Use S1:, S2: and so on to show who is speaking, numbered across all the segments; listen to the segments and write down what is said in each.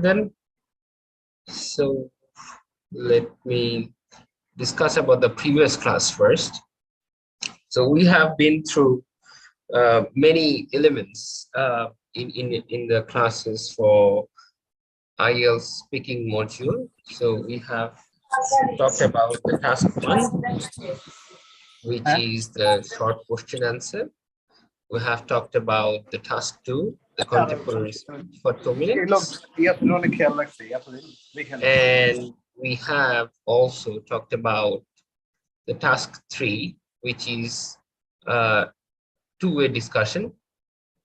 S1: then. So let me discuss about the previous class first. So we have been through many elements in the classes for IELTS speaking module. So we have talked about the task 1, which is the short question answer. We have talked about the task 2, the contemporary speech for 2 minutes. And we have also talked about the task 3, which is two-way discussion.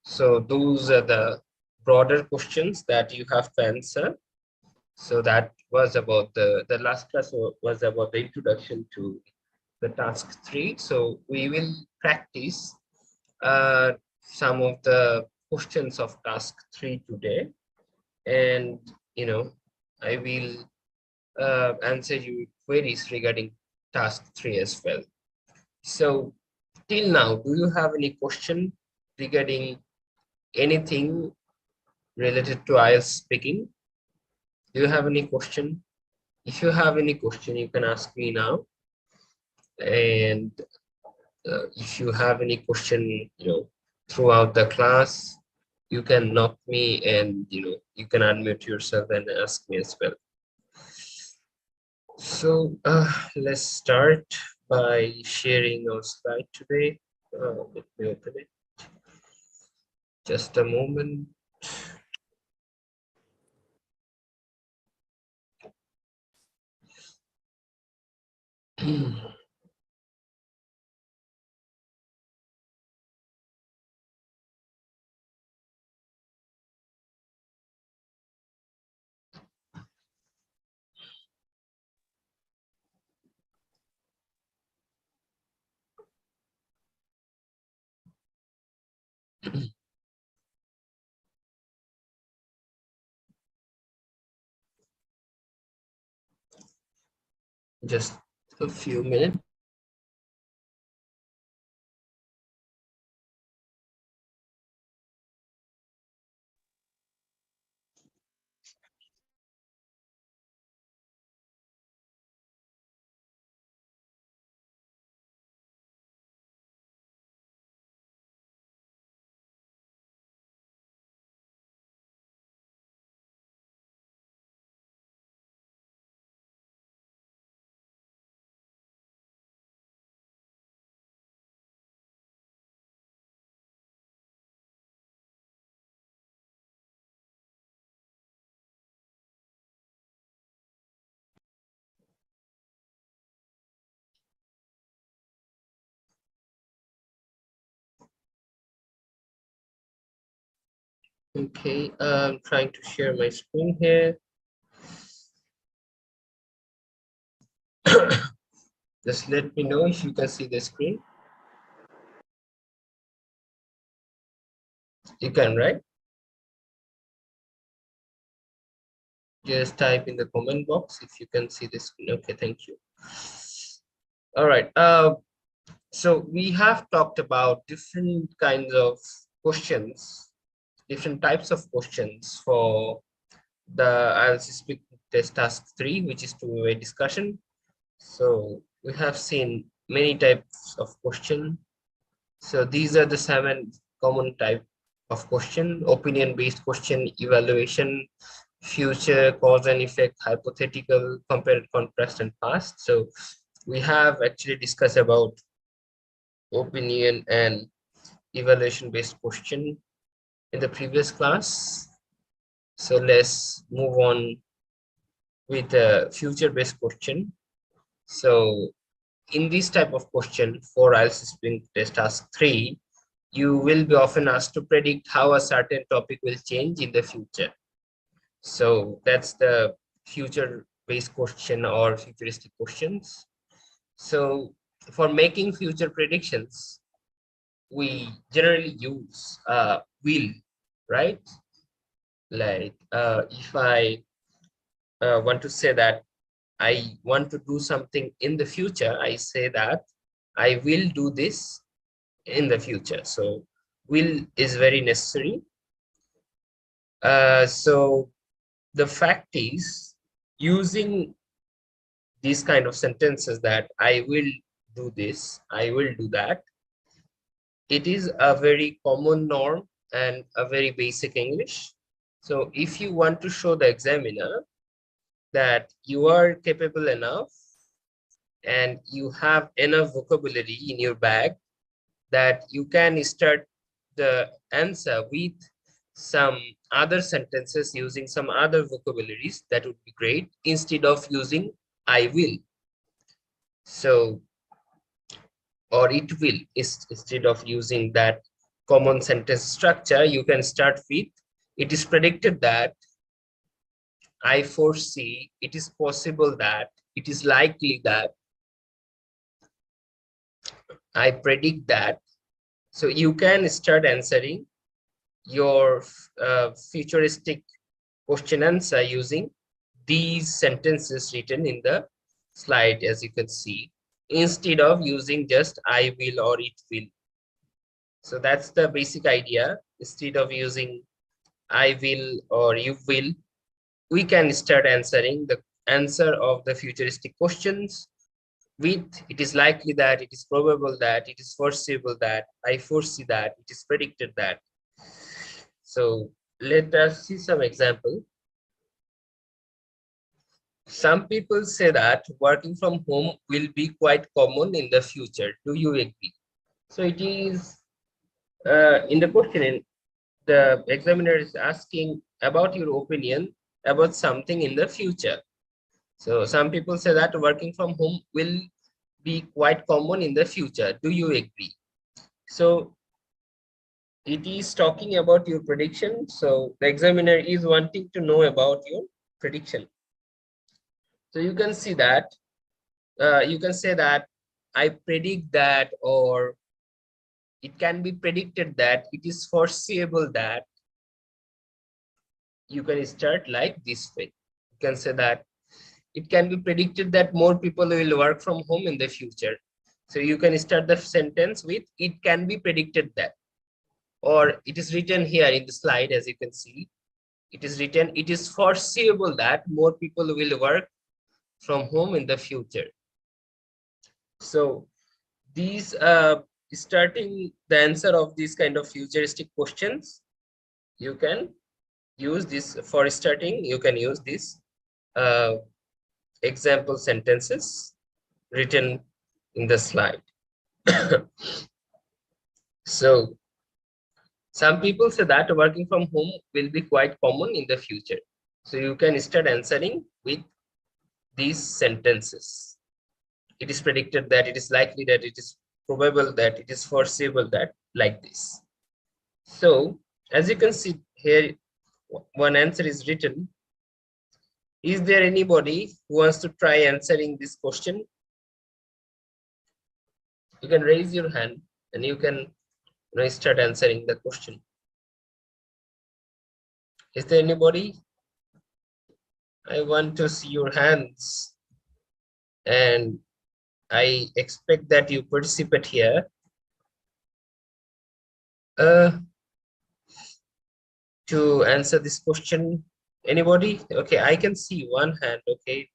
S1: So those are the broader questions that you have to answer. So that was about the last class was about the introduction to the task 3. So we will practice some of the questions of task 3 today, and I will answer you queries regarding task 3 as well. So till now, do you have any question regarding anything related to IELTS speaking? Do you have any question? If you have any question, you can ask me now. And if you have any question, throughout the class, you can knock me, and you can unmute yourself and ask me as well. So let's start by sharing our slide today. Let me open it. Just a moment. Just a few minutes. Okay, I'm trying to share my screen here. Just let me know if you can see the screen. You can, right? Just type in the comment box if you can see the screen. Okay, thank you. All right. So we have talked about different kinds of questions, different types of questions for the IELTS speaking test task 3, which is two-way discussion. So we have seen many types of question. So these are the 7 common type of question: opinion-based question, evaluation, future, cause and effect, hypothetical, compare, contrast, and past. So we have actually discussed about opinion and evaluation-based question in the previous class. So let's move on with a future-based question. So in this type of question for IELTS speaking test task 3, you will be often asked to predict how a certain topic will change in the future. So that's the future-based question or futuristic questions. So for making future predictions, we generally use will, right? Like if I want to say that I want to do something in the future, I say that I will do this in the future. So will is very necessary. So the fact is, using these kind of sentences that I will do this, I will do that, it is a very common norm and a very basic English. So if you want to show the examiner that you are capable enough and you have enough vocabulary in your bag that you can start the answer with some other sentences using some other vocabularies, that would be great, instead of using I will. So, or it will, instead of using that common sentence structure, you can start with, it is predicted that, I foresee, it is possible that, it is likely that, I predict that. So you can start answering your futuristic question answer using these sentences written in the slide, as you can see, instead of using just I will or it will. So that's the basic idea. Instead of using I will or you will, we can start answering the answer of the futuristic questions with, it is likely that, it is probable that, it is foreseeable that, I foresee that, it is predicted that. So let us see some example. Some people say that working from home will be quite common in the future. Do you agree? So it is in the question, the examiner is asking about your opinion about something in the future. So some people say that working from home will be quite common in the future. Do you agree? So it is talking about your prediction. So the examiner is wanting to know about your prediction. So you can see that, you can say that I predict that, or it can be predicted that, it is foreseeable that. You can start like this way. You can say that it can be predicted that more people will work from home in the future. So you can start the sentence with, it can be predicted that, or it is written here in the slide, as you can see. It is written, it is foreseeable that more people will work from home in the future. So these starting the answer of these kind of futuristic questions, you can use this for starting. You can use this example sentences written in the slide. So some people say that working from home will be quite common in the future. So you can start answering with these sentences. It is predicted that, it is likely that, it is probable that, it is foreseeable that, like this. So as you can see here, one answer is written. Is there anybody who wants to try answering this question? You can raise your hand and you can start answering the question. Is there anybody? I want to see your hands, and I expect that you participate here. To answer this question, anybody? Okay, I can see one hand. Okay,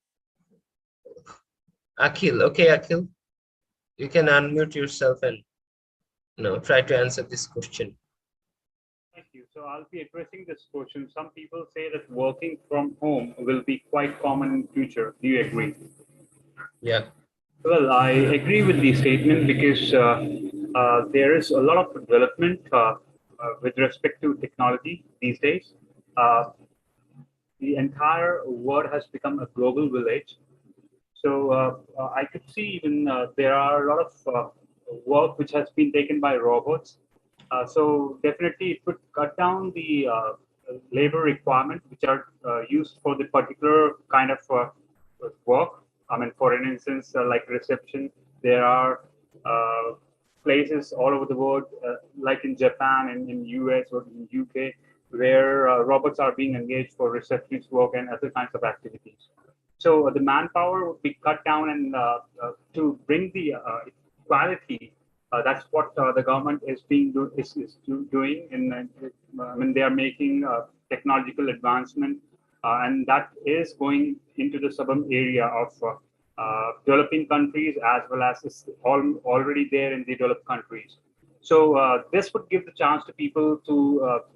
S1: Akhil. Okay, Akhil, you can unmute yourself and try to answer this question.
S2: Thank you. So I'll be addressing this question. Some people say that working from home will be quite common in future. Do you agree?
S1: Yeah.
S2: Well, I agree with the statement because there is a lot of development with respect to technology these days. Uh, the entire world has become a global village. So I could see even there are a lot of work which has been taken by robots. So definitely it would cut down the labor requirement which are used for the particular kind of work. I mean, for an instance, like reception, there are places all over the world, like in Japan and in US or in UK, where robots are being engaged for receptionist work and other kinds of activities. So the manpower would be cut down, and to bring the equality, that's what the government is doing. I mean, they are making technological advancement and that is going into the suburban area of developing countries as well as is already there in the developed countries. So this would give the chance to people to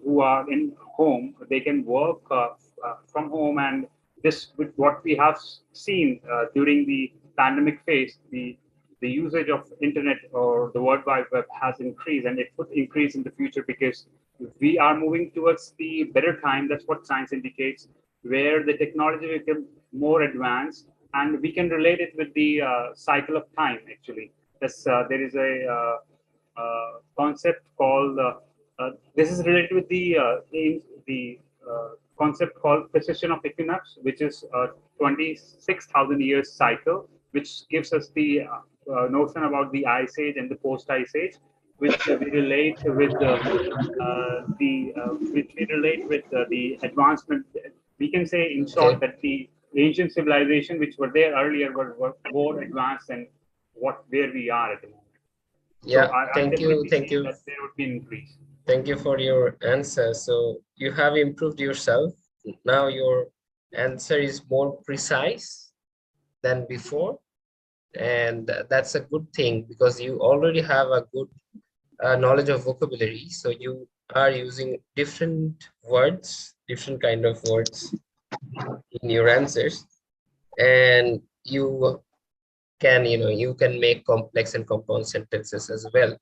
S2: who are in home. They can work from home, and this with what we have seen during the pandemic phase, the usage of internet or the World Wide Web has increased, and it would increase in the future because we are moving towards the better time. That's what science indicates, where the technology will become more advanced, and we can relate it with the cycle of time. Actually, there is a concept called this is related with the concept called precession of equinox, which is a 26,000 years cycle, which gives us the notion about the ice age and the post ice age, which we relate with which we relate with the advancement. We can say, in short,
S1: Okay.
S2: that the ancient civilization which were there earlier were more advanced than what where we are at the moment. So
S1: Yeah.
S2: I
S1: Thank you.
S2: definitely
S1: Thank
S2: see
S1: you.
S2: that there would be an increase.
S1: Thank you for your answer. So you have improved yourself. Now your answer is more precise than before, and that's a good thing because you already have a good knowledge of vocabulary. So you are using different words, different kind of words in your answers, and you can make complex and compound sentences as well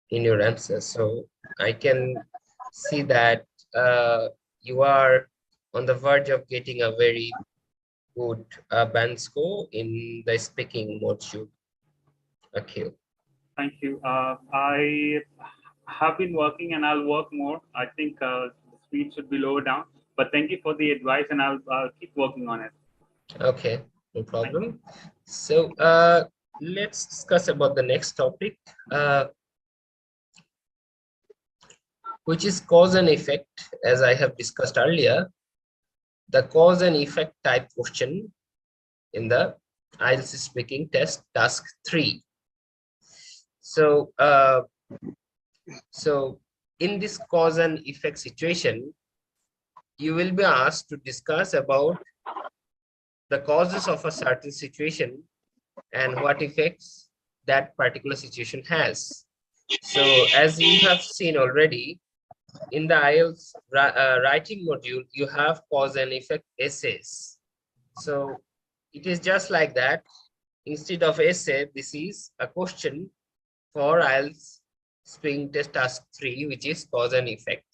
S1: in your answers. So I can see that you are on the verge of getting a very good band score in the speaking module. Okay.
S2: Thank you. I have been working and I'll work more. I think the speed should be lower down. But thank you for the advice, and I'll keep working on it.
S1: Okay, no
S2: Thank you.
S1: problem. So let's discuss about the next topic, uh, which is cause and effect. As I have discussed earlier, the cause and effect type question in the IELTS speaking test task 3. So in this cause and effect situation, you will be asked to discuss about the causes of a certain situation and what effects that particular situation has. So as you have seen already, in the IELTS writing module, you have cause and effect essays. So it is just like that. Instead of essay, this is a question for IELTS speaking test task 3, which is cause and effect.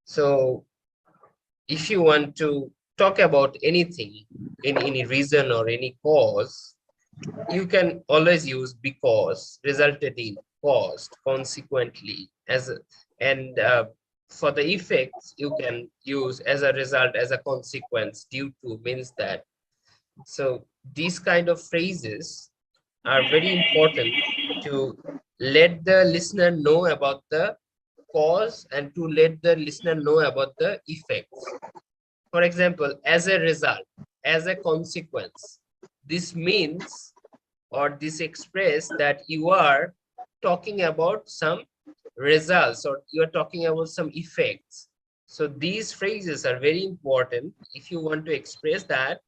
S1: So if you want to talk about anything in any reason or any cause, you can always use because, resulted in, caused, consequently, and for the effects, you can use as a result, as a consequence, due to, means that. So these kind of phrases are very important to let the listener know about the cause and to let the listener know about the effects. For example, as a result, as a consequence, this means, or this express that you are talking about some results or you are talking about some effects. So these phrases are very important if you want to express that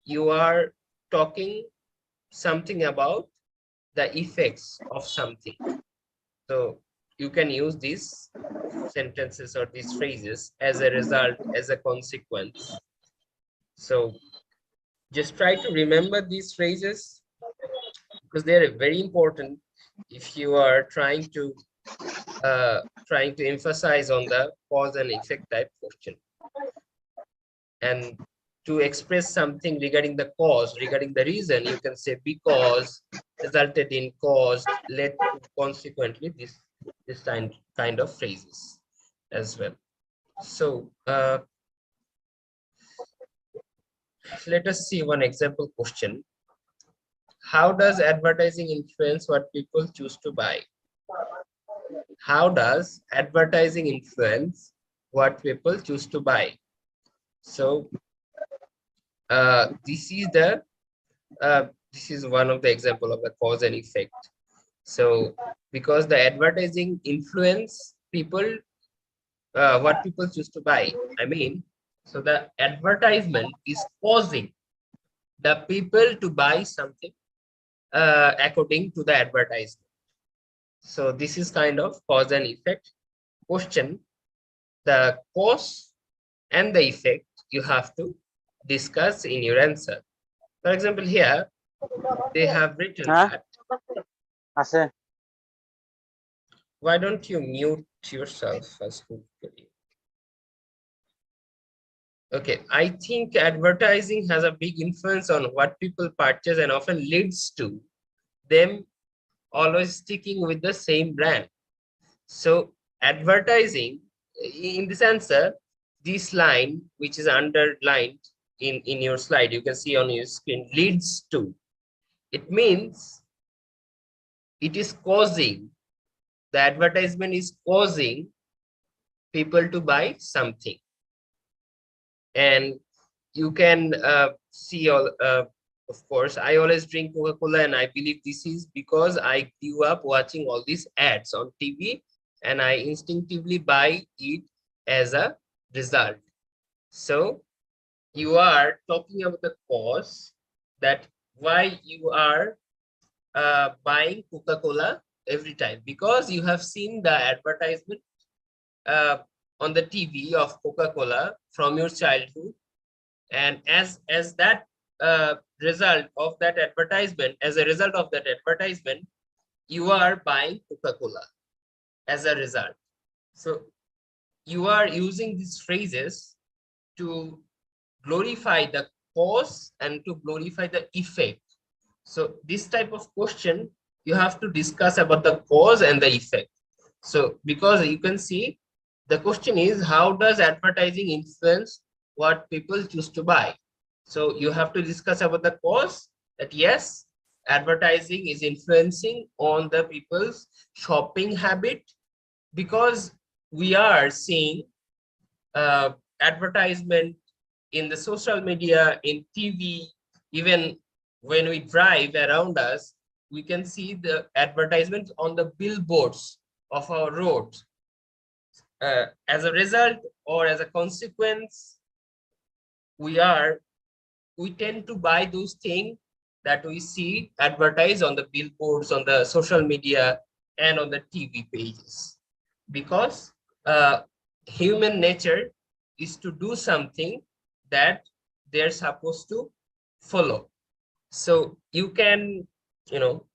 S1: you are talking something about the effects of something. So you can use these sentences or these phrases as a result, as a consequence. So just try to remember these phrases because they are very important if you are trying to emphasize on the cause and effect type question. And to express something regarding the cause, regarding the reason, you can say because, resulted in, caused, led to, consequently, this kind of phrases as well. So let us see one example question. How does advertising influence what people choose to buy? How does advertising influence what people choose to buy? So this is one of the example of the cause and effect. So because the advertising influence people, what people choose to buy. I mean, So the advertisement is causing the people to buy something according to the advertisement. So this is kind of cause and effect question. The cause and the effect you have to discuss in your answer. For example, here they have written
S3: হ্যাঁ
S1: that.
S3: আছে
S1: Why don't you mute yourself first? Okay, I think advertising has a big influence on what people purchase and often leads to them always sticking with the same brand. So advertising, in this answer, this line which is underlined in your slide, you can see on your screen, leads to. It means it is causing, the advertisement is causing people to buy something. And you can see all, of course, I always drink Coca-Cola, and I believe this is because I grew up watching all these ads on TV, and I instinctively buy it as a result. So you are talking about the cause, that why you are buying Coca-Cola every time, because you have seen the advertisement uh, on the TV of Coca-Cola from your childhood, and as that result of that advertisement, as a result of that advertisement, you are buying Coca-Cola as a result. So you are using these phrases to glorify the cause and to glorify the effect. So this type of question, you have to discuss about the cause and the effect. So because you can see, the question is, how does advertising influence what people choose to buy? So you have to discuss about the cause, that yes, advertising is influencing on the people's shopping habit, because we are seeing advertisement in the social media, in TV, even when we drive around us, we can see the advertisements on the billboards of our roads. As a result or as a consequence, we tend to buy those things that we see advertised on the billboards, on the social media, and on the TV pages, because human nature is to do something that they're supposed to follow. So you can, you know,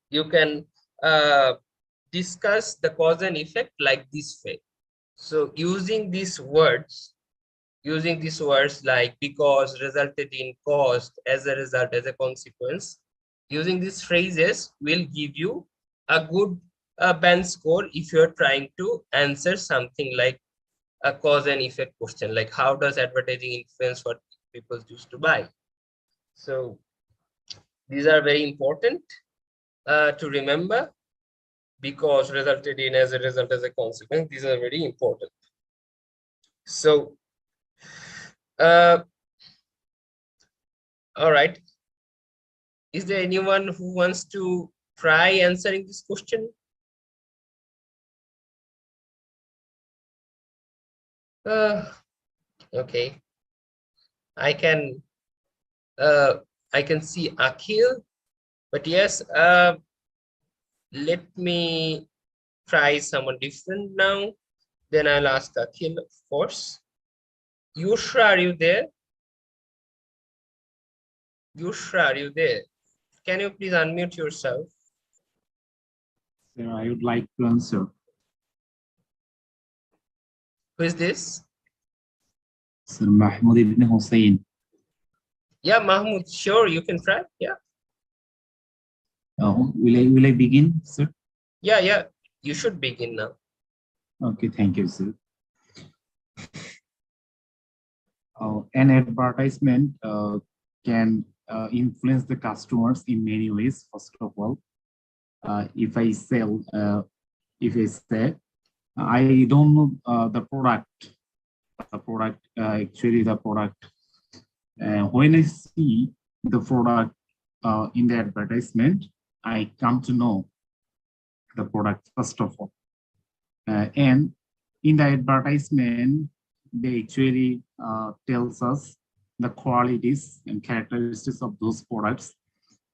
S1: you can discuss the cause and effect like this way. So using these words like because, resulted in, caused, as a result, as a consequence, using these phrases will give you a good band score if you're trying to answer something like a cause and effect question, like how does advertising influence what people choose to buy. So these are very important to remember. Because, resulted in, as a result, as a consequence, these are very important. So all right, is there anyone who wants to try answering this question? Okay, I can see Akhil, but yes, let me try someone different now. Then I'll ask Akhil, of course. Yushra, are you there? Yushra, are you there? Can you please unmute yourself?
S4: Sir, I would like to answer.
S1: Who is this?
S4: Sir Mahmoud ibn Hussein.
S1: Yeah, Mahmoud, sure, you can try. Yeah.
S4: Will I begin, sir?
S1: Yeah, you should begin now.
S4: Okay, thank you, sir. An advertisement can influence the customers in many ways. First of all, if I say, I don't know the product, actually the product. When I see the product in the advertisement, I come to know the product first of all. And in the advertisement, they actually tells us the qualities and characteristics of those products,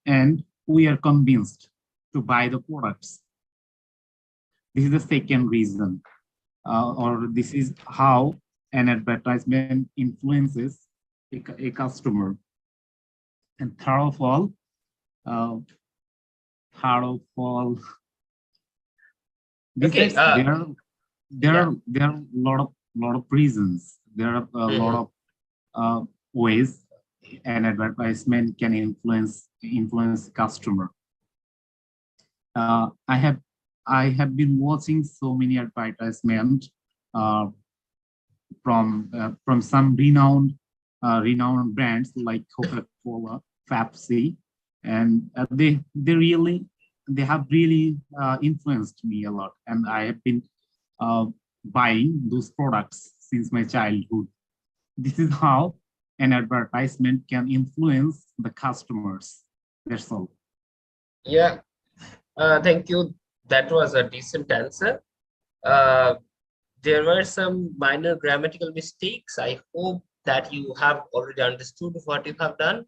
S4: and we are convinced to buy the products. This is the second reason, or this is how an advertisement influences a customer. And uh, third of all,
S1: Okay.
S4: besides
S1: Yeah.
S4: there are a lot of reasons. There are a lot
S1: Mhm.
S4: of ways an advertisement can influence customer. I have been watching so many advertisements uh, from some renowned brands like Coca-Cola, Pepsi, and they have really influenced me a lot, and I have been uh, buying those products since my childhood. This is how an advertisement can influence the customers. That's all.
S1: Yeah. Thank you. That was a decent answer. Uh, there were some minor grammatical mistakes. I hope that you have already understood what you have done,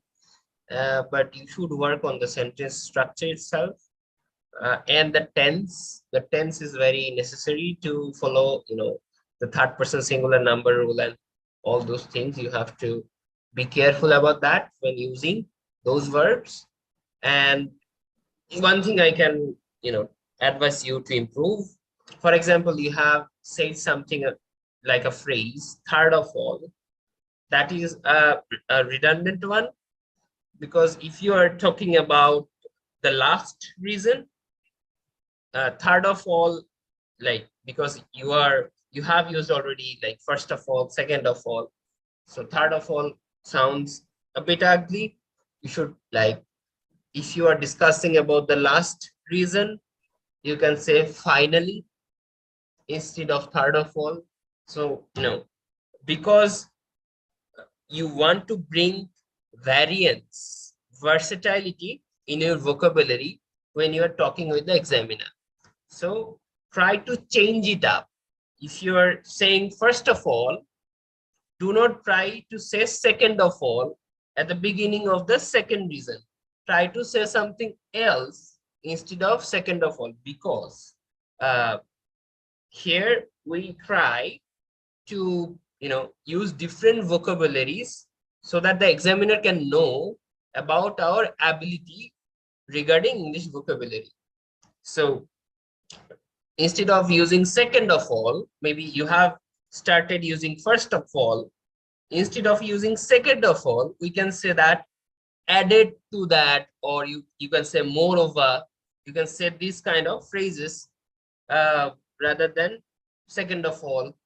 S1: but you should work on the sentence structure itself, and the tense. The tense is very necessary to follow, the third person singular number rule and all those things. You have to be careful about that when using those verbs. And one thing I can, advise you to improve. For example, you have said something like a phrase, third of all. That is a redundant one, because if you are talking about the last reason, third of all, like, because you have used already like first of all, second of all. So third of all sounds a bit ugly. You should, like, if you are discussing about the last reason, you can say finally instead of third of all. So, because you want to bring variance, versatility in your vocabulary when you are talking with the examiner. So try to change it up. If you are saying first of all, do not try to say second of all at the beginning of the second reason. Try to say something else instead of second of all, because uh, here we try to, use different vocabularies so that the examiner can know about our ability regarding English vocabulary. So instead of using second of all, maybe you have started using first of all. Instead of using second of all, we can say that added to that, or you can say moreover. You can say these kind of phrases, rather than second of all.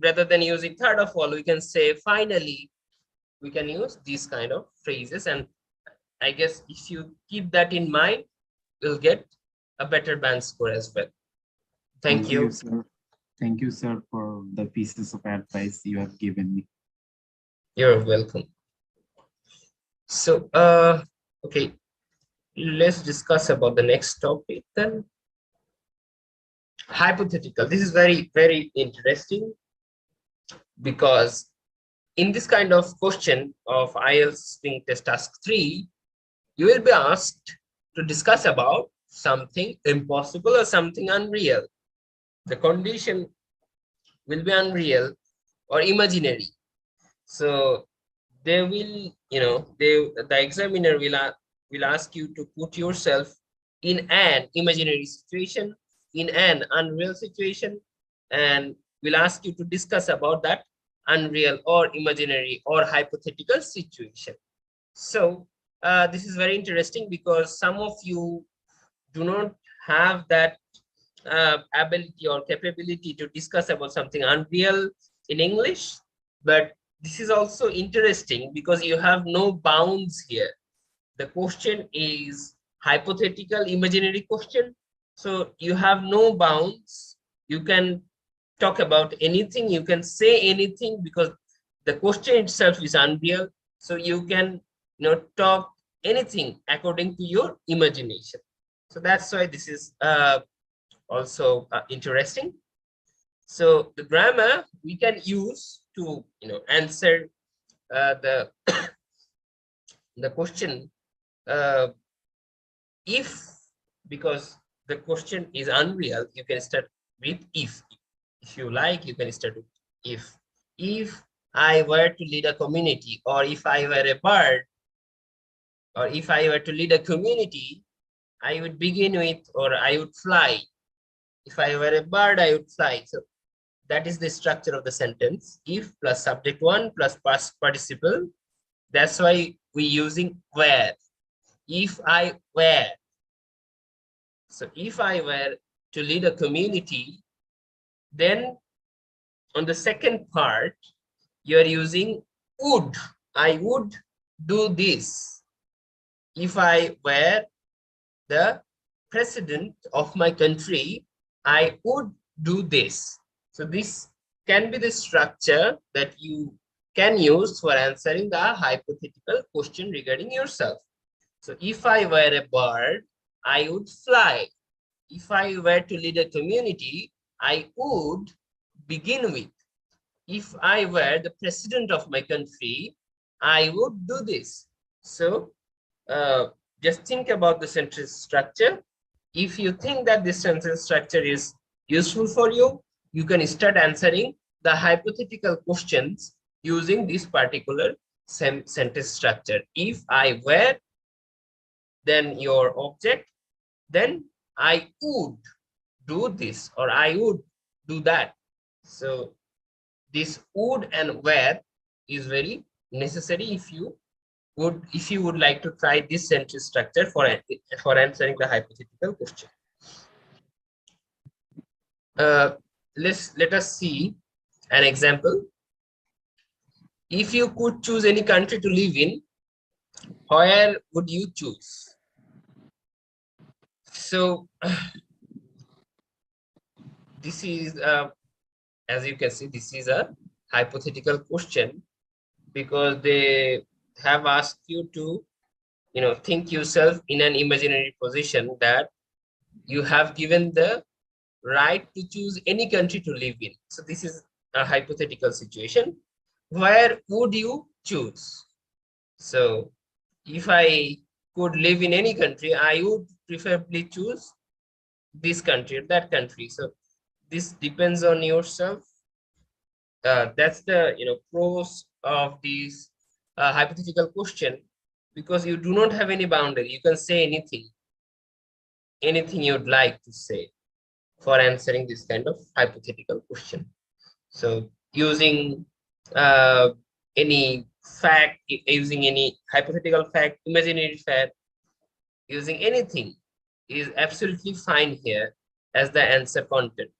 S1: Rather than using third of all, we can say finally. We can use these kind of phrases, and I guess if you keep that in mind, you'll get a better band score as well. Thank
S4: Thank you,
S1: you.
S4: sir. Thank you, sir, for the pieces of advice you have given me.
S1: You're welcome. So, okay, let's discuss about the next topic then. Hypothetical. This is very, very interesting, because in this kind of question of IELTS Spring Test Task 3, you will be asked to discuss about something impossible or something unreal. The condition will be unreal or imaginary. So they will, the examiner will ask you to put yourself in an imaginary situation, in an unreal situation, and will ask you to discuss about that unreal or imaginary or hypothetical situation. So this is very interesting, because some of you do not have that ability or capability to discuss about something unreal in English. But this is also interesting because you have no bounds here. The question is hypothetical, imaginary question. So you have no bounds. You can talk about anything. You can say anything, because the question itself is unreal. So you can, talk anything according to your imagination. So that's why this is also interesting. So the grammar we can use to answer the the question uh, if, because the question is unreal, you can start with if you like, you can start with if I were to lead a community, or if I were a bird, or if I were to lead a community, I would begin with, or I would fly. If I were a bird, I would fly. So that is the structure of the sentence. If plus subject one plus past participle. That's why we're using were. If I were. So if I were to lead a community, then on the second part, you are using would. I would do this. If I were the president of my country, I would do this. So this can be the structure that you can use for answering the hypothetical question regarding yourself. So if I were a bird, I would fly. If I were to lead a community, I would begin with. If I were the president of my country, I would do this. So just think about the sentence structure. If you think that this sentence structure is useful for you, you can start answering the hypothetical questions using this particular sentence structure. If I were, then your object, then I would do this, or I would do that. So this would and were is very necessary if you would like to try this sentence structure for answering the hypothetical question. Let us see an example. If you could choose any country to live in, where would you choose? So this is as you can see, this is a hypothetical question, because they have asked you to think yourself in an imaginary position that you have given the right to choose any country to live in. So this is a hypothetical situation. Where would you choose? So if I could live in any country, I would preferably choose this country or that country. So this depends on yourself. That's the pros of these hypothetical question, because you do not have any boundary. You can say anything you'd like to say for answering this kind of hypothetical question. So using uh, any fact, using any hypothetical fact, imaginary fact, using anything is absolutely fine here as the answer content.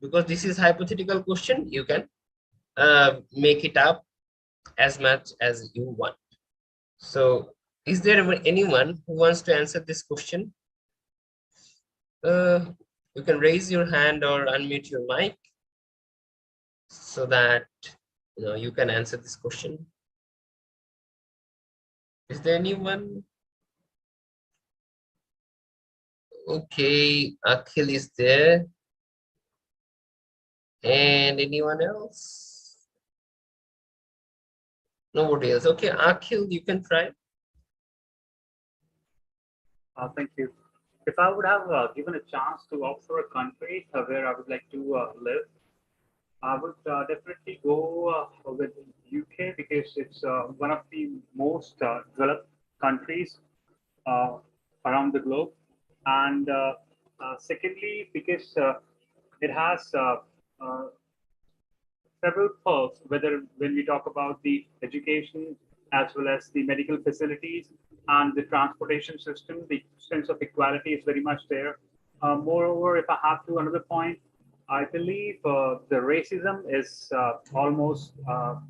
S1: Because this is hypothetical question, you can make it up as much as you want. So is there anyone who wants to answer this question? You can raise your hand or unmute your mic so that you can answer this question. Is there anyone? Okay, Akhil is there. And anyone else? Nobody else. Okay, Akhil, you can try.
S2: Thank you. If I would have given a chance to opt for a country where I would like to live, I would definitely go with UK, because it's one of the most developed countries uh, around the globe. And secondly, because it has several perks, whether when we talk about the education as well as the medical facilities and the transportation system, the sense of equality is very much there. Moreover, if I have to another point, I believe the racism is almost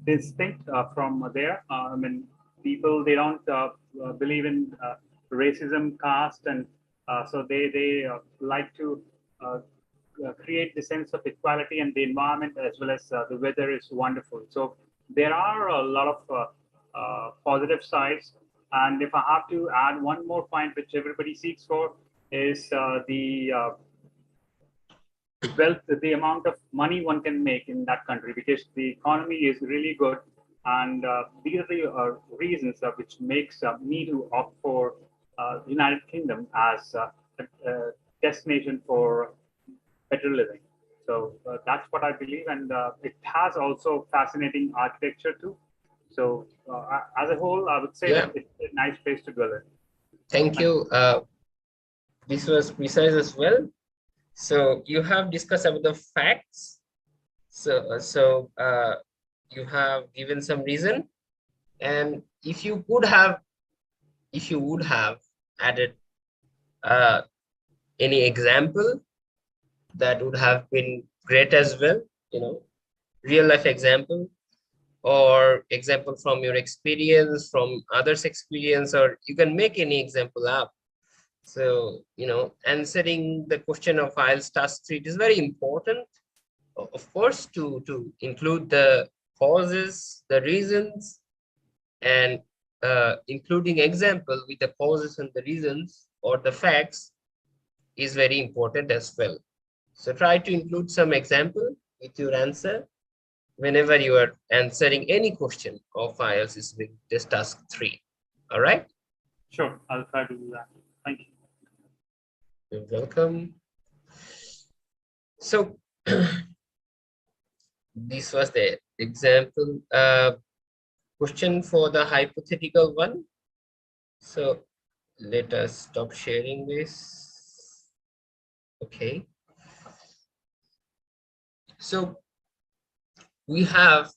S2: distinct from there. I mean, people, they don't believe in racism, caste, and so they like to create the sense of equality, and the environment as well as the weather is wonderful. So there are a lot of positive sides. And if I have to add one more point, which everybody seeks for, is wealth, the amount of money one can make in that country, because the economy is really good. And these are the reasons which makes me to opt for United Kingdom as a destination for better living. So that's what I believe, and it has also fascinating architecture too. So as a whole, I would say
S1: Yeah,
S2: that it's a nice place to dwell in.
S1: thank
S2: Thank you.
S1: you. This was precise as well. So you have discussed about the facts. So you have given some reason, and if you would have added uh, any example, that would have been great as well. You know, real life example or example from your experience, from others' experience, or you can make any example up. So, answering the question of IELTS task 3 is very important, of course, to include the causes, the reasons, and including example with the causes and the reasons or the facts is very important as well. So try to include some example with your answer whenever you are answering any question of IELTS is with this task 3. All right?
S2: Sure, I'll try to do that. Thank you.
S1: You're welcome. So this was the example question for the hypothetical one. So let us stop sharing this. Okay. So we have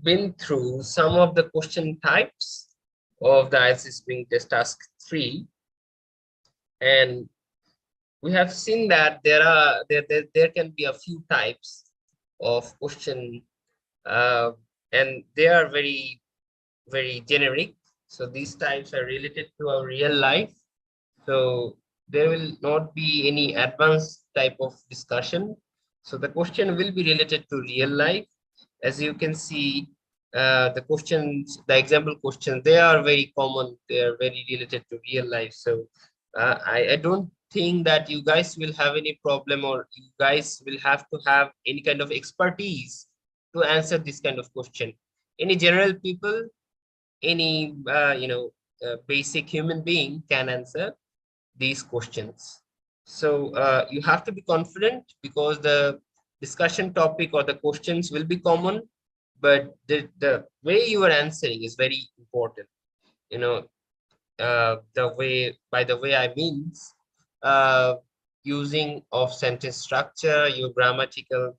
S1: been through some of the question types of the IELTS Spring Test Task 3, and we have seen that there can be a few types of question, uh, and they are very generic. So these types are related to our real life. So there will not be any advanced type of discussion. So the question will be related to real life. As you can see, the example questions, they are very common. They are very related to real life. So I don't think that you guys will have any problem, or you guys will have to have any kind of expertise to answer this kind of question. Any general people, any basic human being can answer these questions. So you have to be confident because the discussion topic or the questions will be common, but the way you are answering is very important. You know, by the way I means uh, using of sentence structure, your grammatical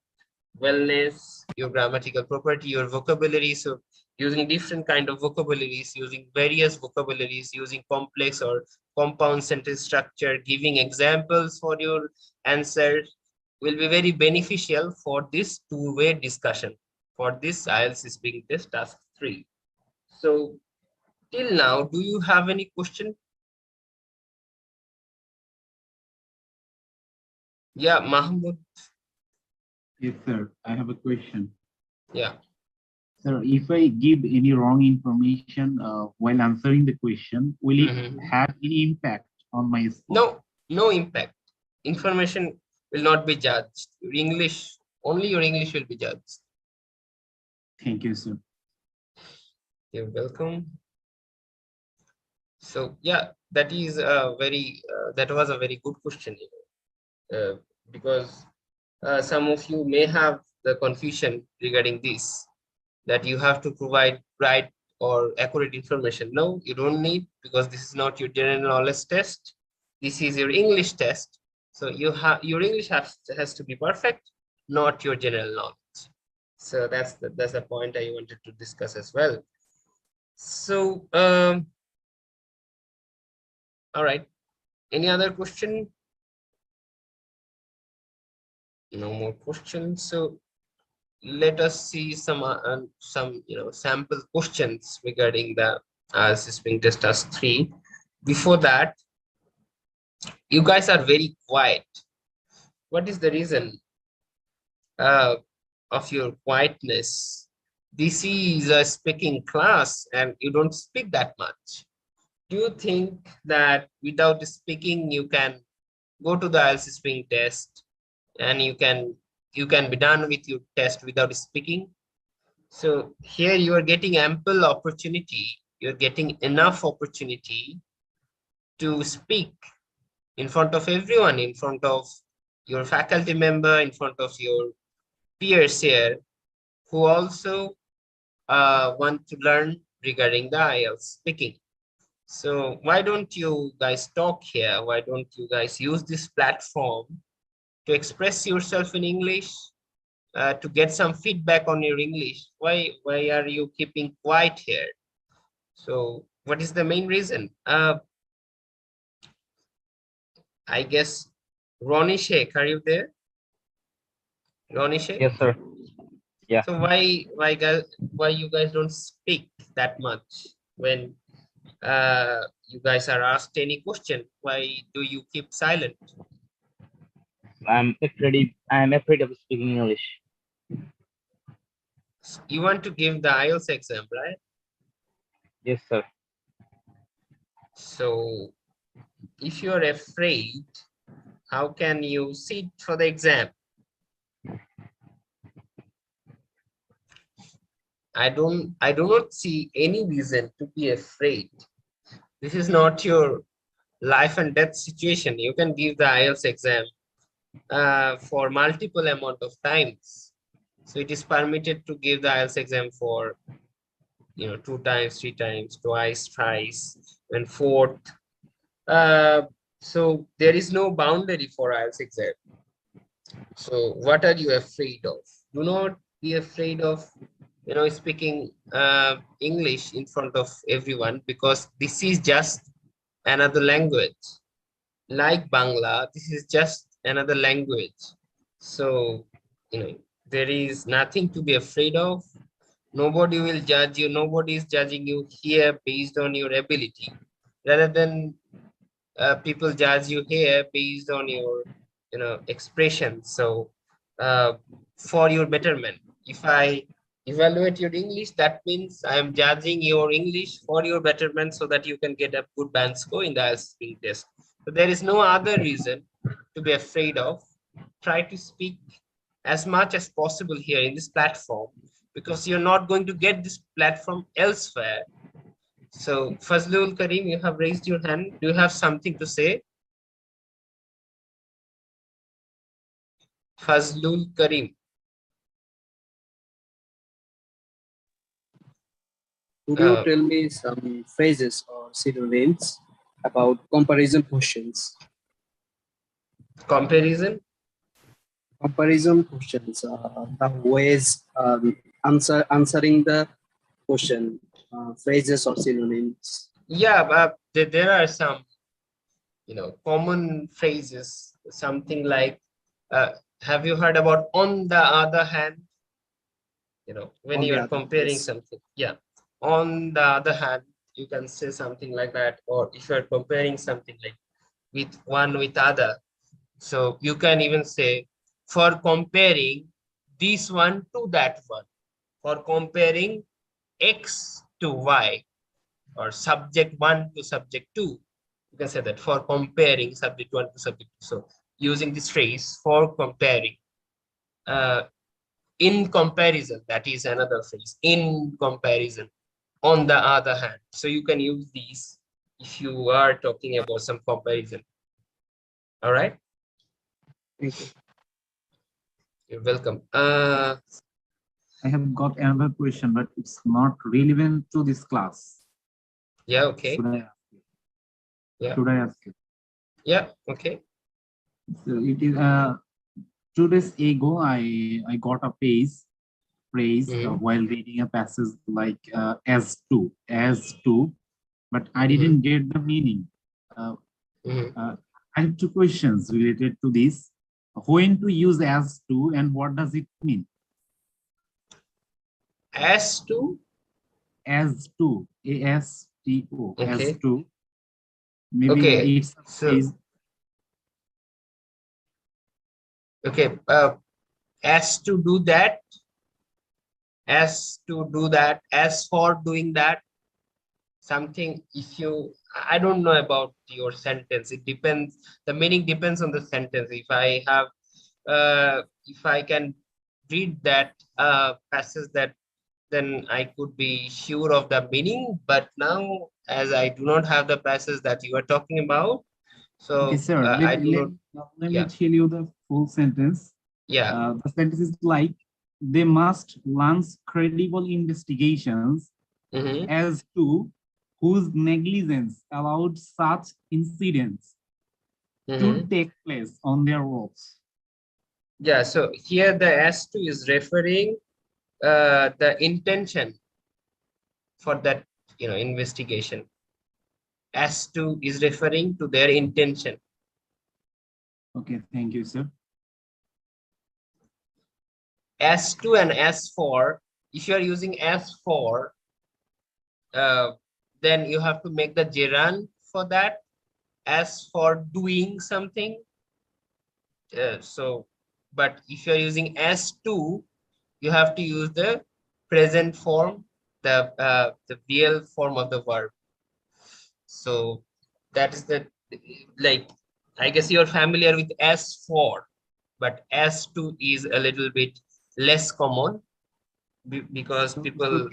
S1: wellness, your grammatical property, your vocabulary. So using different kind of vocabularies, using various vocabularies, using complex or compound sentence structure, giving examples for your answer will be very beneficial for this two-way discussion, for this IELTS speaking test task 3. So till now, do you have any question? Yeah, Mahmoud.
S4: Yes, sir. I have a question.
S1: Yeah.
S4: Sir, if I give any wrong information while answering the question, will it
S1: Mhm.
S4: have any impact on my score?
S1: No, no impact. Information will not be judged. Your English, only your English will be judged.
S4: Thank you, sir.
S1: You're welcome. So yeah, that is a that was a very good question, because some of you may have the confusion regarding this, that you have to provide right or accurate information. No, you don't need, because this is not your general knowledge test. This is your English test. So your English has to be perfect, not your general knowledge. So that's the point I wanted to discuss as well. So all right. Any other question? No more questions. So let us see some sample questions regarding the spring test task 3. Before that, you guys are very quiet. What is the reason uh, of your quietness? This is a speaking class and you don't speak that much. Do you think that without speaking you can go to the IELTS speaking test and you can be done with your test without speaking. So here you are getting ample opportunity, you're getting enough opportunity to speak in front of everyone, in front of your faculty member, in front of your peers here, who also want to learn regarding the IELTS speaking. So why don't you guys talk here? Why don't you guys use this platform to express yourself in English, to get some feedback on your English? Why are you keeping quiet here? So what is the main reason? I guess Ronnie Sheikh, are you there? Ronnie Sheikh?
S3: Yes, sir. Yeah.
S1: So why you guys don't speak that much when you guys are asked any question? Why do you keep silent?
S3: I'm afraid of speaking English.
S1: You want to give the IELTS exam, right?
S3: Yes, sir.
S1: So if you're afraid, how can you sit for the exam? I do not see any reason to be afraid. This is not your life and death situation. You can give the IELTS exam for multiple amount of times. So it is permitted to give the IELTS exam for 2 times, 3 times, twice, thrice, and fourth. So there is no boundary for IELTS exam. So what are you afraid of? Do not be afraid of speaking English in front of everyone, because this is just another language. Like Bangla, this is just another language. So there is nothing to be afraid of. Nobody will judge you. Nobody is judging you here based on your ability, rather than people judge you here based on your expression. So for your betterment, if I evaluate your English, that means I am judging your English for your betterment, so that you can get a good band score in the IELTS speaking test. So there is no other reason to be afraid of. Try to speak as much as possible here in this platform, because you're not going to get this platform elsewhere. So Fazlul Karim, you have raised your hand. Do you have something to say? Fazlul Karim.
S5: Could you tell me some phrases or synonyms about comparison questions?
S1: Comparison?
S5: Comparison questions, the ways answering the question, phrases or synonyms.
S1: Yeah, but there are some, common phrases, something like, have you heard about on the other hand? When
S5: On
S1: you
S5: the
S1: are
S5: other,
S1: comparing
S5: yes.
S1: something, yeah. On the other hand, you can say something like that. Or if you are comparing something like with one with other, so you can even say, for comparing this one to that one, for comparing X to Y, or subject one to subject two. You can say that, for comparing subject one to subject two. So using this phrase, for comparing, uh, in comparison, that is another phrase, in comparison, on the other hand. So you can use these if you are talking about some comparison. All right.
S5: Thank you.
S1: You're welcome.
S4: I have got another question, but it's not relevant to this class.
S1: Yeah, okay.
S4: Should I ask you?
S1: Yeah.
S4: Should I ask you?
S1: Yeah, okay.
S4: So it is 2 days ago, I got a phrase while reading a passage like as to, but I didn't get the meaning. I have 2 questions related to this. When to use as to, and what does it mean?
S1: As to?
S4: As to, A-S-T-O,
S1: Okay.
S4: as to. Maybe
S1: okay.
S4: it's a phrase.
S1: Okay, as to do that, as to do that, as for doing that, something. If you, I don't know about your sentence, it depends, the meaning depends on the sentence. If I have if I can read that passage, that then I could be sure of the meaning. But now, as I do not have the passage that you are talking about,
S4: Okay,
S1: so
S4: sir.
S1: I do not.
S4: Let me
S1: Yeah,
S4: tell you the full sentence.
S1: yeah.
S4: The sentence is like, they must launch credible investigations
S1: Mm-hmm.
S4: as to whose negligence allowed such incidents to
S1: Mm-hmm.
S4: take place on their roads.
S1: Yeah. So here the S2 is referring the intention for that, investigation. S2 is referring to their intention.
S4: Okay, thank you, sir.
S1: S2 and S4, if you are using S4, then you have to make the gerund for that. S for doing something. But if you are using S2, you have to use the present form, the real form of the verb. So that is the, like, I guess you're familiar with S4, but S2 is a little bit less common because
S4: So
S1: people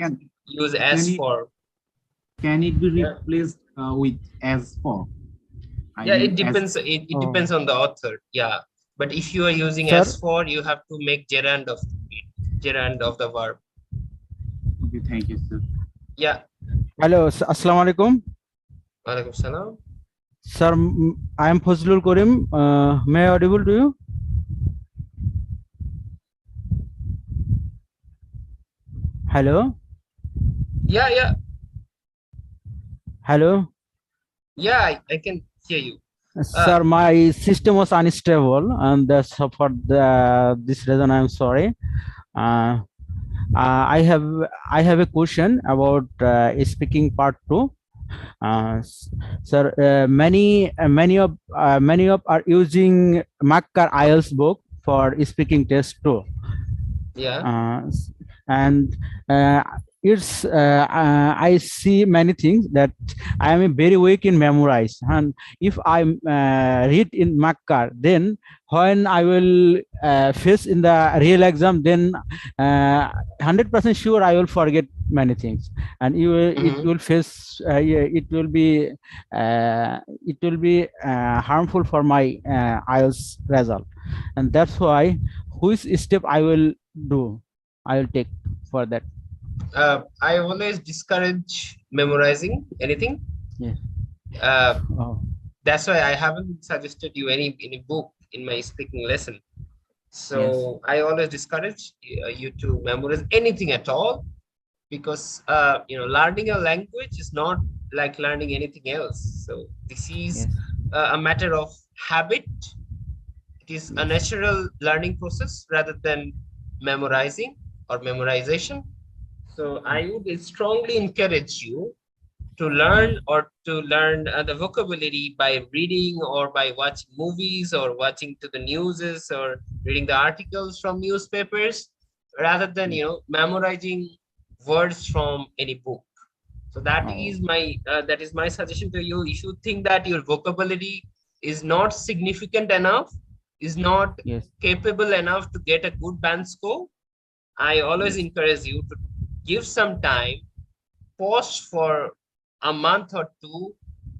S1: use S
S4: can it
S1: for.
S4: can it be
S1: Yeah,
S4: replaced with as for? I
S1: yeah, it
S4: mean, as
S1: depends. It
S6: Oh,
S1: depends on the author. Yeah, but if you are using
S6: sir.
S1: S4, you have to make gerund of it, gerund of the verb.
S4: okay, thank you, sir.
S1: Yeah.
S6: Hello. Assalamu alaikum.
S1: Walaikum salam.
S6: Sir, I am Fazlul Karim. May I audible to you? Hello.
S1: Yeah, yeah,
S6: Hello.
S1: yeah. I can hear you.
S6: Sir, my system was unstable, and that's for this reason I am sorry. Uh, I have a question about speaking part 2. Sir, many of are using Makkar IELTS book for speaking test too.
S1: Yeah.
S6: And I see many things that I am very weak in memorize, and if I read in Makkar, then when I will face in the real exam, then 100% sure I will forget many things, and it
S1: Mhm.
S6: will face yeah, it will be harmful for my IELTS result, and that's why which step I will do, I will take for that.
S1: I always discourage memorizing anything.
S6: Yeah. Oh,
S1: That's why I haven't suggested you any book in my speaking lesson. So
S6: yes.
S1: I always discourage you to memorize anything at all, because learning a language is not like learning anything else. So this is
S6: Yes.
S1: a matter of habit. It is a
S6: Yes.
S1: natural learning process rather than memorizing or memorization. So I would strongly encourage you to learn the vocabulary by reading or by watching movies or watching to the newses or reading the articles from newspapers, rather than memorizing words from any book. So
S6: Oh,
S1: that is my suggestion to you. If you think that your vocabulary is not significant enough, is not
S6: yes.
S1: capable enough to get a good band score, I always
S6: Yes.
S1: encourage you to give some time, pause for a month or two,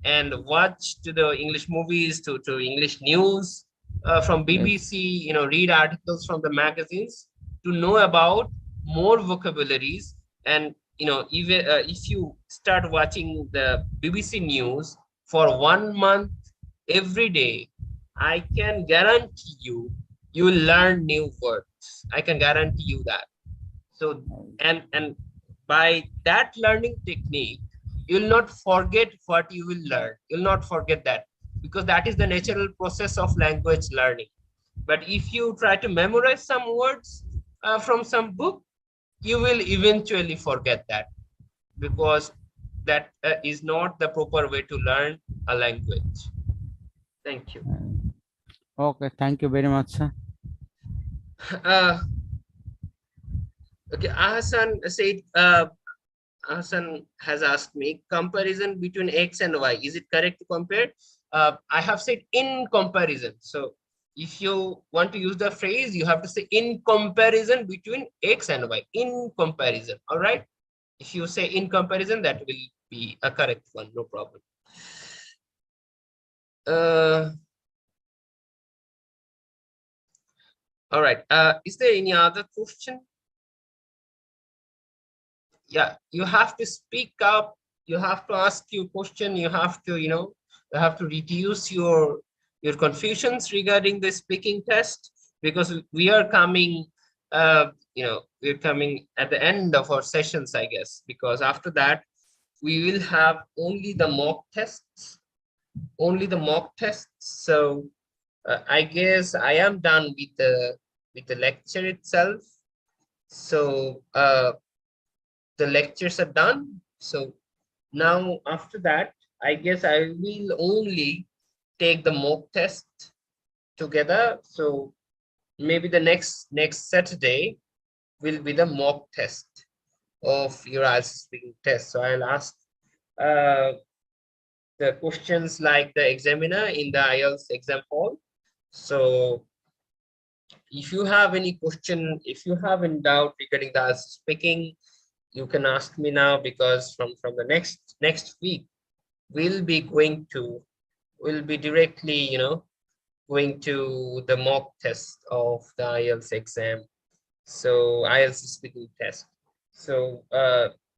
S1: and watch to the English movies, to English news from
S6: Yes.
S1: BBC, read articles from the magazines to know about more vocabularies. And even if you start watching the BBC news for 1 month every day, I can guarantee you will learn new words. I can guarantee you that. So, and by that learning technique, you'll not forget what you will learn. You'll not forget that, because that is the natural process of language learning. But if you try to memorize some words from some book, you will eventually forget that, because that is not the proper way to learn a language. Thank you.
S6: Okay. Thank you very much, sir.
S1: uh, okay, Ahsan said, Hassan has asked me, comparison between X and Y. Is it correct to compare? I have said in comparison. So if you want to use the phrase, you have to say in comparison between X and Y, in comparison. All right. If you say in comparison, that will be a correct one, no problem. All right. Is there any other question? Yeah, you have to speak up. You have to ask your question. You have to, you have to reduce your confusions regarding the speaking test, because we are coming, we're coming at the end of our sessions, I guess, because after that we will have only the mock tests, So I guess I am done with the lecture itself. So the lectures are done. So now after that, I guess I will only take the mock test together. So maybe the next Saturday will be the mock test of your IELTS speaking test. So I'll ask the questions like the examiner in the IELTS exam hall. So if you have any question, if you have any doubt regarding the IELTS speaking, you can ask me now, because from the next week we'll be directly going to the mock test of the IELTS exam, so IELTS speaking test. So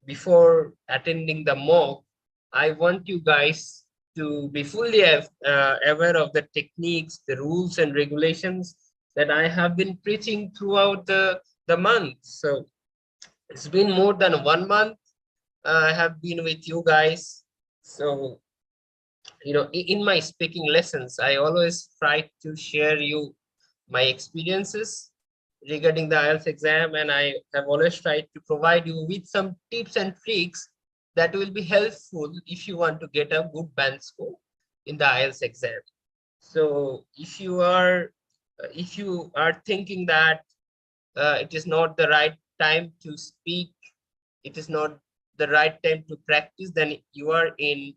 S1: before attending the mock, I want you guys to be fully aware of the techniques, the rules and regulations that I have been preaching throughout the month. So it's been more than 1 month I have been with you guys. So in my speaking lessons, I always try to share you my experiences regarding the IELTS exam, and I have always tried to provide you with some tips and tricks that will be helpful if you want to get a good band score in the IELTS exam. So if you are thinking that it is not the right time to speak, it is not the right time to practice, then you are in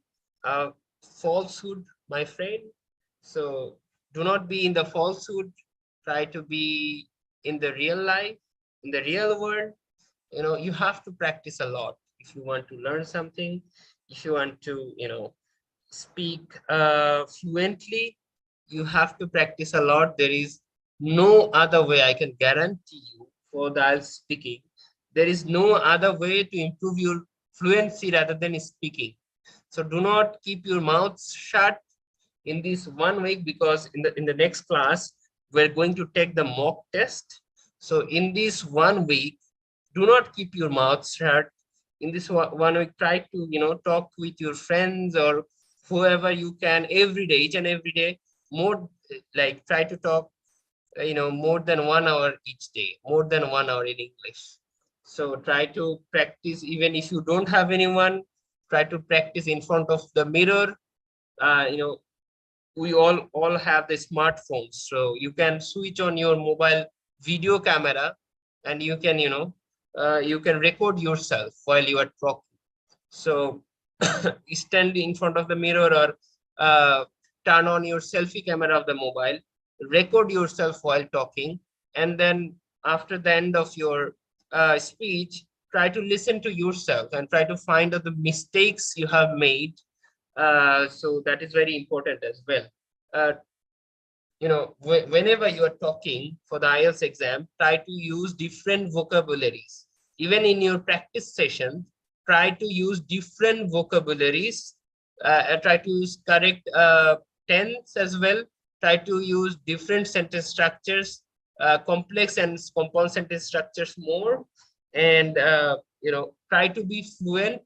S1: falsehood, my friend. So do not be in the falsehood. Try to be in the real life, in the real world. You have to practice a lot if you want to learn something. If you want to speak fluently, you have to practice a lot. There is no other way, I can guarantee you, for the IELTS speaking. There is no other way to improve your fluency rather than speaking. So do not keep your mouth shut in this 1 week, because in the next class we're going to take the mock test. So in this 1 week, do not keep your mouth shut. In this 1 week, try to talk with your friends or whoever you can every day, each and every day. More like try to talk more than 1 hour each day, more than 1 hour in English. So try to practice, even if you don't have anyone, try to practice in front of the mirror. We all have the smartphones, so you can switch on your mobile video camera, and you can record yourself while you are talking. So stand in front of the mirror, or turn on your selfie camera of the mobile, record yourself while talking, and then after the end of your speech, try to listen to yourself and try to find out the mistakes you have made. So that is very important as well. Whenever you are talking for the IELTS exam, try to use different vocabularies. Even in your practice session, try to use different vocabularies. Try to use correct tense as well. Try to use different sentence structures, complex and compound sentence structures more. And try to be fluent.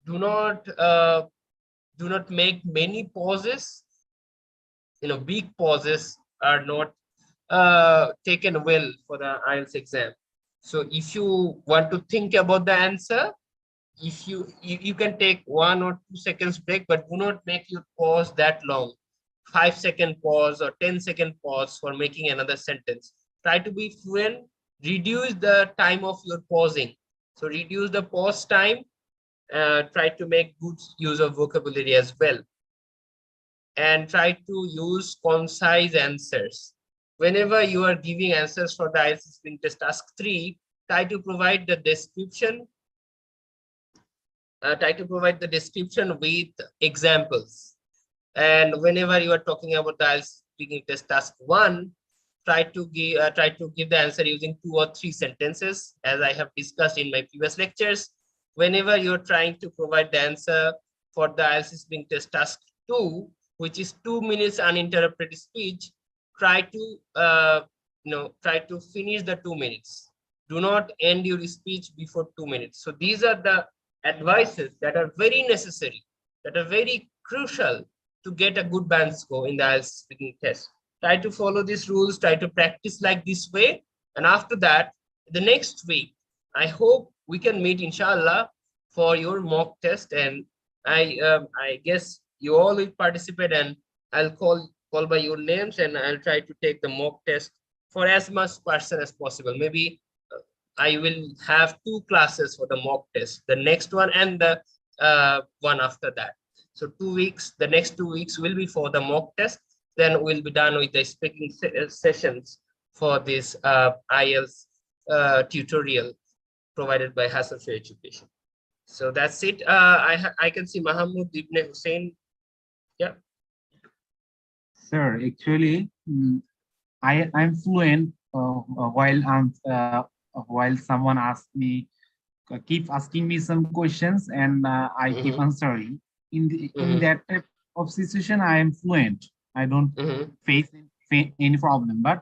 S1: Do not make many pauses. Big pauses are not taken well for the IELTS exam. So if you want to think about the answer, if you can take 1 or 2 seconds break, but do not make your pause that long. 5-second pause or 10-second pause for making another sentence. Try to be fluent. Reduce the time of your pausing. So reduce the pause time. Try to make good use of vocabulary as well. And try to use concise answers. whenever you are giving answers for the IELTS speaking test task 3, try to provide the description. Try to provide the description with examples. And whenever you are talking about the IELTS speaking test task 1, try to give the answer using 2 or 3 sentences, as I have discussed in my previous lectures. Whenever you're trying to provide the answer for the IELTS speaking test task 2, which is 2 minutes uninterrupted speech, try to try to finish the 2 minutes. Do not end your speech before 2 minutes. So these are the advices that are very necessary, that are very crucial to get a good band score in the IELTS speaking test. Try to follow these rules, try to practice like this way. And after that, the next week, I hope we can meet, inshallah, for your mock test. And I guess you all will participate, and I'll call by your names, and I'll try to take the mock test for as much person as possible. Maybe I will have 2 classes for the mock test, the next one and the one after that. So 2 weeks, the next 2 weeks will be for the mock test. Then we'll be done with the speaking sessions for this IELTS tutorial provided by Hassel Fair Education. So that's it. I can see Mahmoud Ibn Hussein. Yeah.
S4: Sir, actually, I'm fluent while someone asks me, keep asking me some questions, and I keep answering. In that type of situation, I am fluent. I don't face any problem. But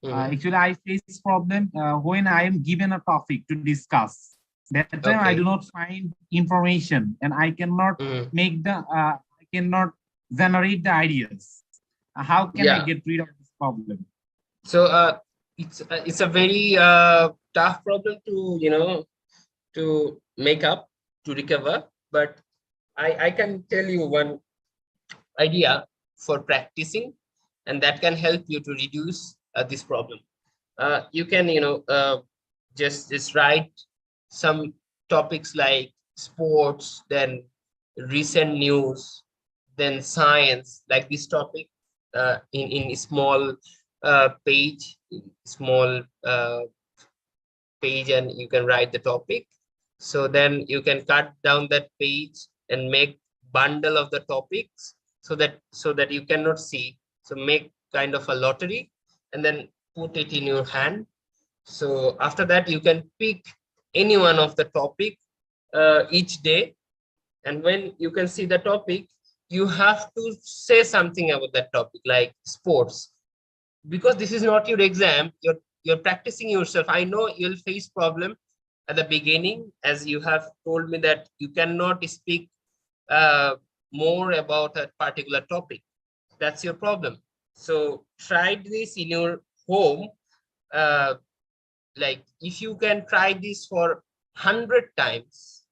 S4: actually, I face problem when I am given a topic to discuss. That time I do not find information, and I cannot make the I cannot generate the ideas. How can I get rid of this problem?
S1: So it's a very tough problem to to make up, to recover. But I can tell you one idea for practicing, and that can help you to reduce this problem. You can just write some topics like sports, then recent news, then science, like this topic in small page, and you can write the topic. So then you can cut down that page and make bundle of the topics so that you cannot see. So make kind of a lottery and then put it in your hand. So after that, you can pick any one of the topic each day. And when you can see the topic, you have to say something about that topic, like sports. Because this is not your exam, you're practicing yourself. I know you'll face problem at the beginning, as you have told me that you cannot speak more about a particular topic. That's your problem. So try this in your home. Like if you can try this for 100 times,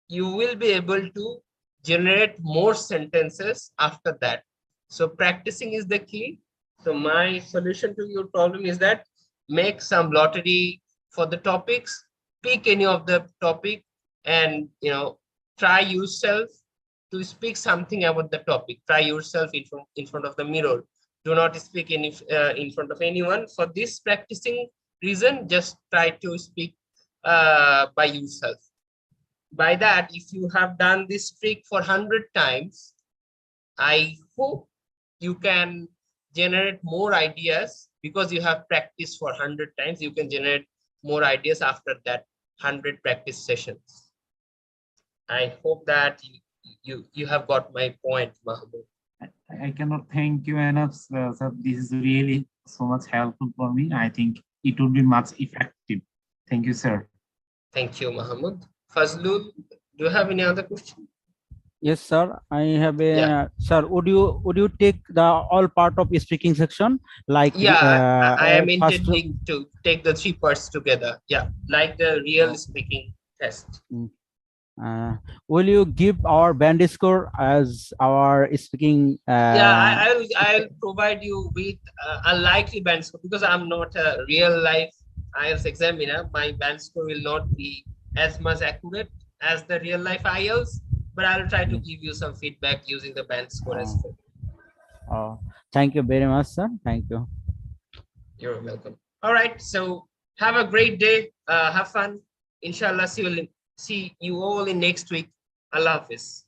S1: you will be able to generate more sentences after that. So practicing is the key. So my solution to your problem is that make some lottery for the topics, pick any of the topic, and try yourself to speak something about the topic. Try yourself in front of the mirror. Do not speak in front of anyone. For this practicing reason, just try to speak by yourself. By that, if you have done this trick for 100 times, I hope you can generate more ideas, because you have practiced for 100 times. You can generate more ideas after that 100 practice sessions. I hope that you have got my point, Mahmoud.
S4: I cannot thank you enough, sir. This is really so much helpful for me. I think it would be much effective. Thank you, sir.
S1: Thank you, Mahmoud. Fazlul, do you have any other question?
S6: Yes, sir. I have a sir. Would you take the all part of speaking section, like
S1: I am
S6: first,
S1: intending to take the 3 parts together. Yeah, like the real speaking test.
S6: will you give our band score as our speaking?
S1: I'll provide you with a likely band score, because I'm not a real life IELTS examiner. My band score will not be as much accurate as the real life IELTS, but I'll try to give you some feedback using the band score as well.
S6: Thank you very much, sir. Thank you.
S1: You're welcome. All right. So have a great day. Have fun. Inshallah, see you all in next week. Allah Hafiz.